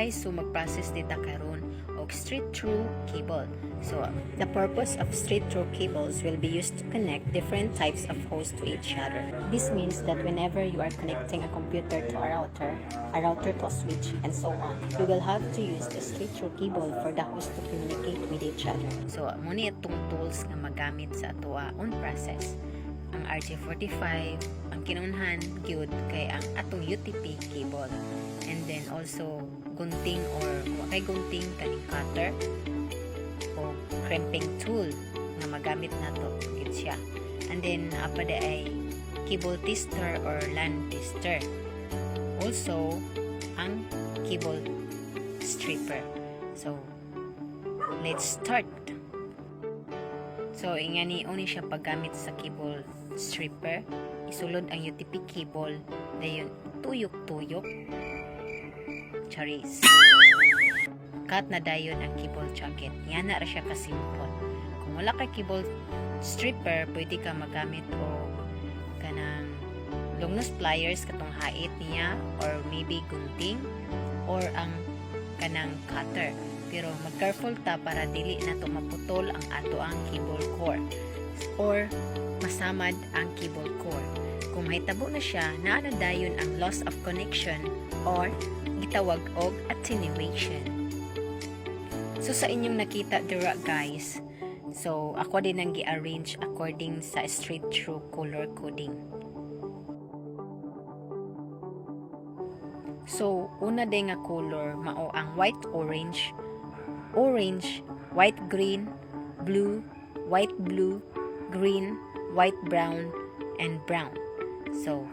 guys, so mag-process dita karon og straight through cable. So the purpose of straight through cables will be used to connect different types of hosts to each other. This means that whenever you are connecting a computer to a router to a switch, and so on, you will have to use the straight through cable for the host to communicate with each other. So muna itong tools nga magamit sa atua on process. Ang RJ45, ang kinunhan gyud kay ang atong UTP cable. And then also gunting or kay gunting kaning cutter o crimping tool nga magamit nato gid siya. And then apa da ay cable tester or LAN tester. Also ang cable stripper. So let's start. So ingani uni siya paggamit sa cable stripper. Isulod ang UTP cable dayon tuyok-tuyok. Charis. Cut na dayon ang cable jacket. Yan na ra siya ka-simple. Kung wala ka cable stripper, pwede ka magamit o kanang long nose pliers katong hait niya or maybe gunting or ang kanang cutter. Pero mag-careful ta para dili na to maputol ang ato ang cable cord or masamad ang cable cord. Kung mahitabo na siya, naa na dayon ang loss of connection or gitawag og attenuation. So sa inyong nakita dira guys, so ako din ang gi-arrange according sa straight through color coding. So una day nga color mao ang white orange, orange, white green, blue, white blue, green, white brown, and brown. So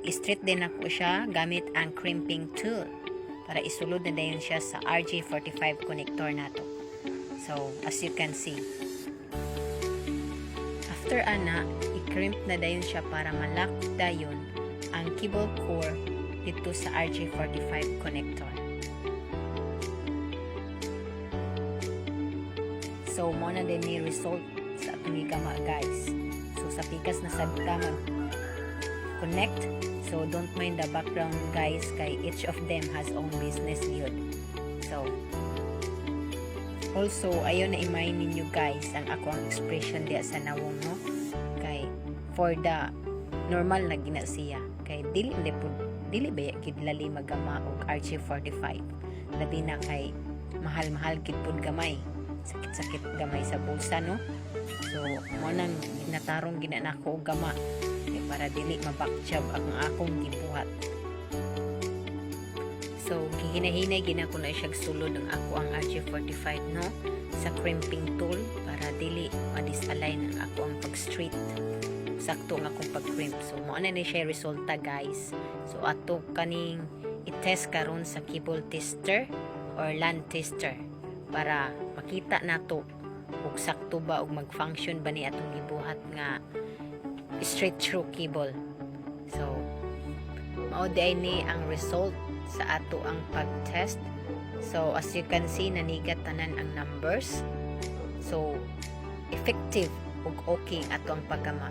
i-straight din ako siya gamit ang crimping tool para isulod na dayon siya sa RJ45 connector nato. So as you can see, after ana i-crimp na dayon siya para malak dayon ang cable core dito sa RJ45 connector. So mo na din ni result sa atong gama guys. So sa pikas na sad ka connect, so don't mind the background guys kay each of them has own business yun. So also ayon na imayin ninyo guys ang ako ang expression diya sa nawong no kay for the normal na gina siya kay dili ba gid lali magama og RJ45 labi na kay mahal gid pud gamay, sakit gamay sa bulsa no. So mo nang ginatarong ginanako og gama para dili mabakjab ang akong gibuhat. So gihinahinay gina ko na siya sulod ng ako ang RJ45 no sa crimping tool para dili ma-disalign ang ako ang pag-straight. Sakto ang akong pag-crimp. So mo na ni siya resulta guys. So ato kaning i-test karon sa cable tester or LAN tester para makita nato ug sakto ba ug mag-function ba ni atong gibuhat nga straight through cable. So mao day ni ang result sa ato ang pag-test. So as you can see, nanigat tanan ang numbers. So effective ug okay ato ang paggama.